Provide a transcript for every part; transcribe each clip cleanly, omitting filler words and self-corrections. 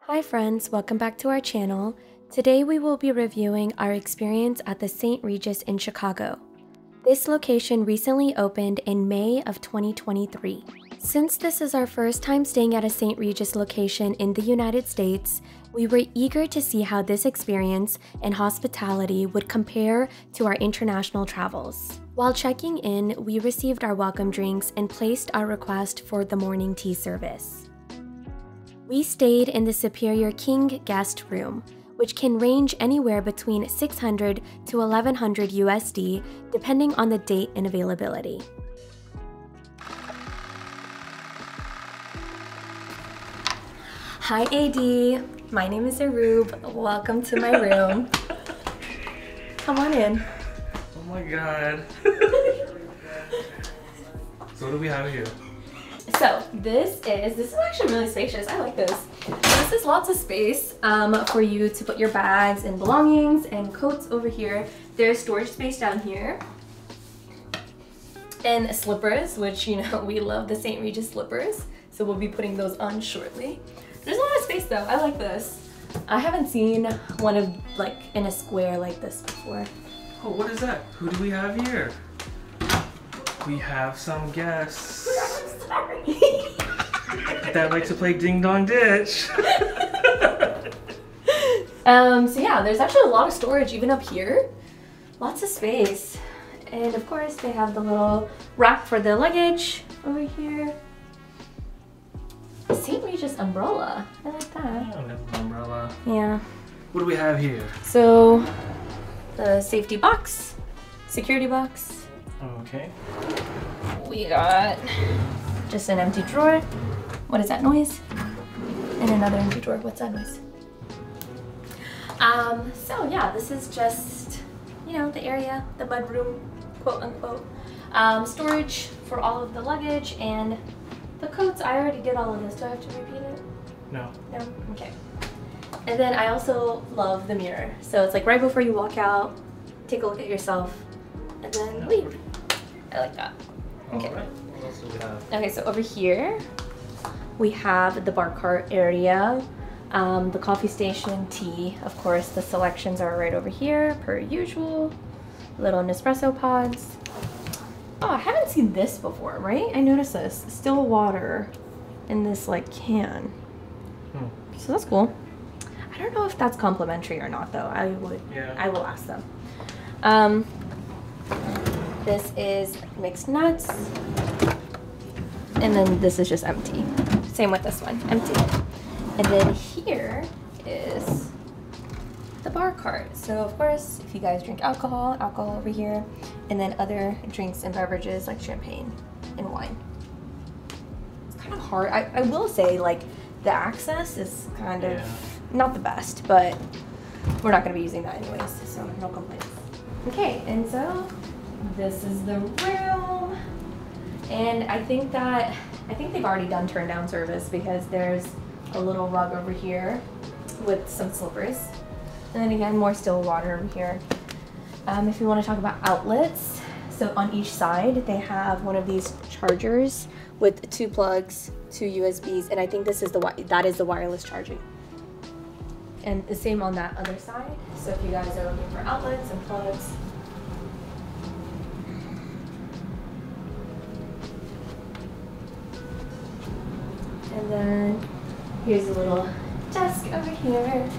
Hi friends, welcome back to our channel. Today we will be reviewing our experience at the St. Regis in Chicago. This location recently opened in May of 2023. Since this is our first time staying at a St. Regis location in the United States, we were eager to see how this experience and hospitality would compare to our international travels. While checking in, we received our welcome drinks and placed our request for the morning tea service. We stayed in the Superior King guest room, which can range anywhere between $600 to $1,100 USD, depending on the date and availability. Hi AD, my name is Arub. Welcome to my room. Come on in. Oh my god. So what do we have here? So this is actually really spacious. I like this. This is lots of space for you to put your bags and belongings and coats over here. There's storage space down here. And slippers, which, you know, we love the St. Regis slippers. So we'll be putting those on shortly. There's a lot of space though. I like this. I haven't seen one of like in a square like this before. Oh, what is that? Who do we have here? We have some guests. I'm sorry. That like to play ding dong ditch. So yeah, there's actually a lot of storage even up here. Lots of space. And of course they have the little rack for the luggage over here. St. Regis umbrella. I like that. Oh, that's an umbrella. Yeah. What do we have here? So the safety box, security box. Okay. We got just an empty drawer. What is that noise? And another empty drawer. What's that noise? So yeah, this is just, you know, the area, the mud room, quote unquote. Storage for all of the luggage and the coats. I already did all of this. Do I have to repeat it? No. No? Okay. And then I also love the mirror. So it's like right before you walk out, take a look at yourself, and then leave. I like that. Okay. All right. What else do we have? Okay, so over here, we have the bar cart area, the coffee station, tea. Of course, the selections are right over here, per usual. Little Nespresso pods. Oh, I haven't seen this before, right? I noticed this. Still water in this like can. So that's cool. I don't know if that's complimentary or not though. I will ask them. This is mixed nuts. And then this is just empty. Same with this one, empty. And then here is the bar cart. So of course, if you guys drink alcohol over here, and then other drinks and beverages like champagne and wine. It's kind of hard. I will say, like, the access is kind of not the best, but we're not going to be using that anyways, so no complaints. Okay, and so this is the room, and I think they've already done turn down service because there's a little rug over here with some slippers, and then again more still water over here. If you want to talk about outlets, so on each side they have one of these chargers with 2 plugs, 2 USBs, and I think that is the wireless charging. And the same on that other side. So if you guys are looking for outlets and plugs. And then here's a little desk over here.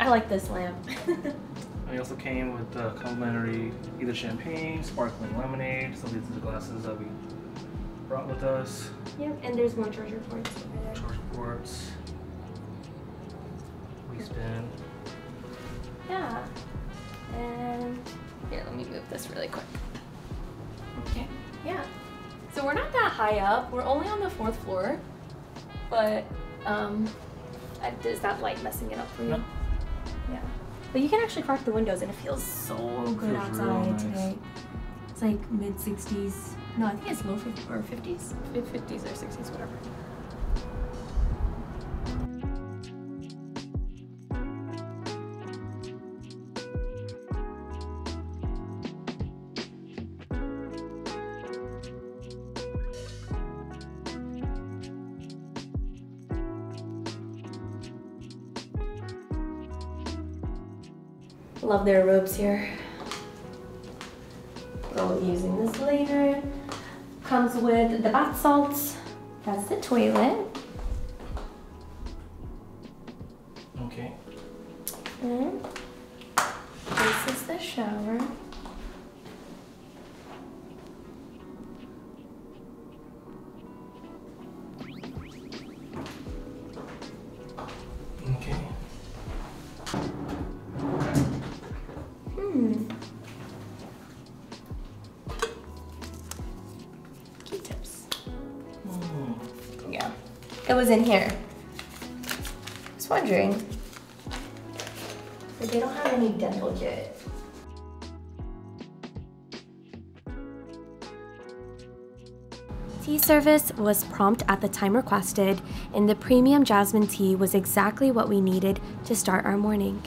I like this lamp. We also came with complimentary either champagne, sparkling lemonade. So these are the glasses that we brought with us. Yep, and there's more charger ports over there. Charger ports. We spin. Yeah. And here, let me move this really quick. Okay. Yeah. So we're not that high up. We're only on the 4th floor. But is that light messing it up for you? No. Yeah. But you can actually crack the windows and it feels so good outside today. It's like mid 60s. No, I think it's low 50s or 50s. 50s or 60s, whatever. Love their robes here. We'll be using this later. Comes with the bath salts. That's the toilet. Okay. And this is the shower. Okay. Q-tips. Yeah, it was in here. I was wondering, but they don't have any dental kit. Tea service was prompt at the time requested, and the premium jasmine tea was exactly what we needed to start our morning.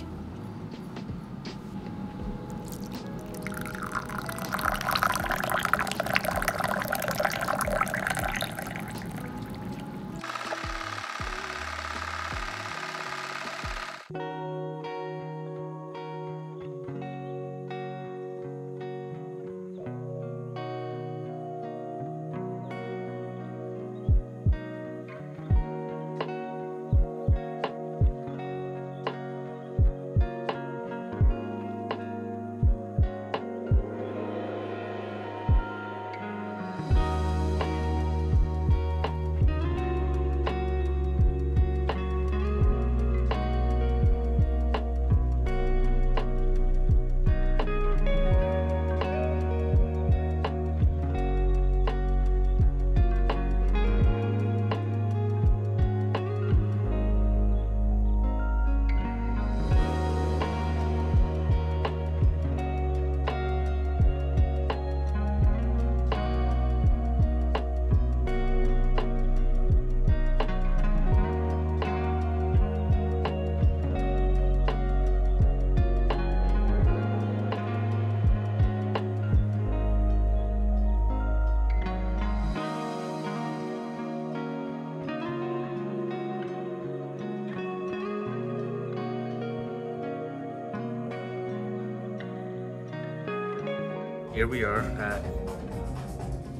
Here we are at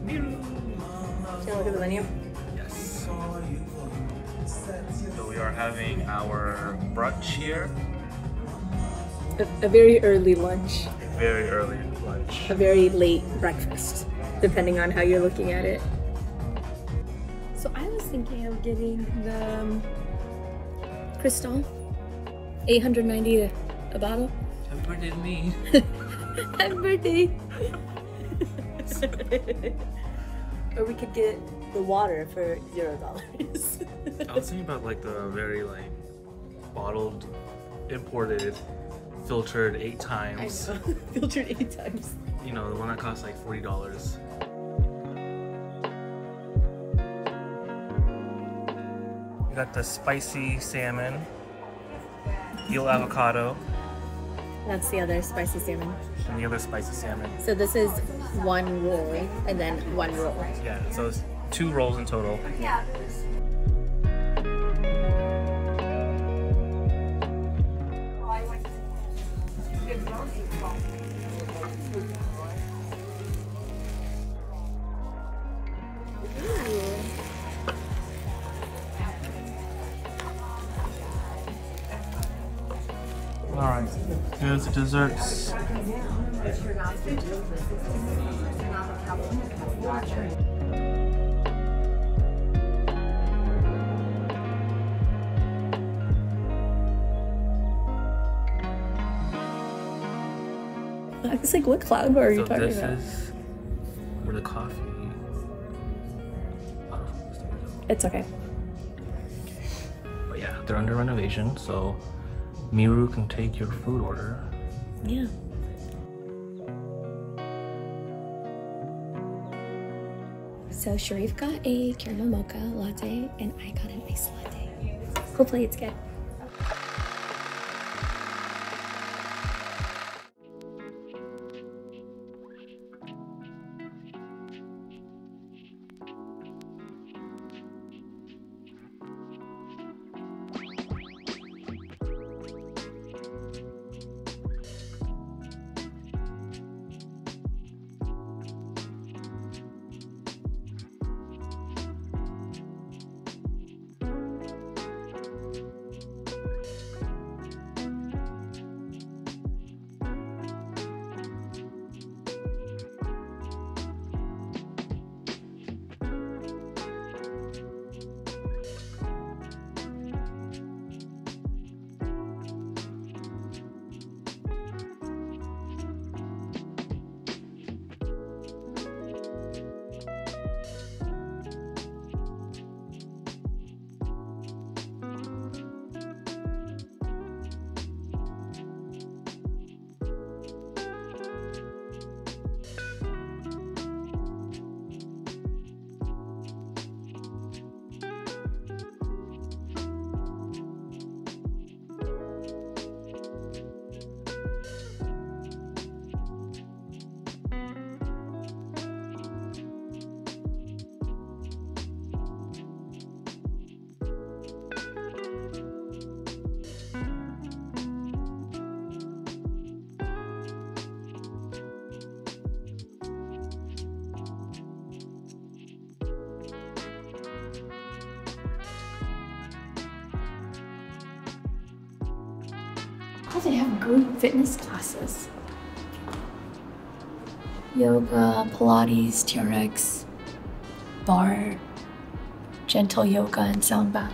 Miru. Can you look at the menu? Yes. So we are having our brunch here. A very early lunch. Very early lunch. A very late breakfast, depending on how you're looking at it. So I was thinking of getting the Crystal, 890 a bottle. Happy birthday to me. Happy birthday! Or we could get the water for $0. I was thinking about like the very like bottled, imported, filtered 8 times. I know. Filtered 8 times. You know, the one that costs like $40. We got the spicy salmon, eel avocado, That's the other spicy salmon. and the other spicy salmon. So this is one roll and then one roll. Yeah, so it's 2 rolls in total. Yeah. Alright, here's the desserts. I was like, what cloud bar are you So talking this about? is where the coffee. It's okay. But yeah, they're under renovation, so Miru can take your food order. Yeah. So Sharif got a caramel mocha latte and I got an iced latte. Hopefully it's good. Oh, they have group fitness classes. Yoga, Pilates, TRX, bar, gentle yoga, and sound bath.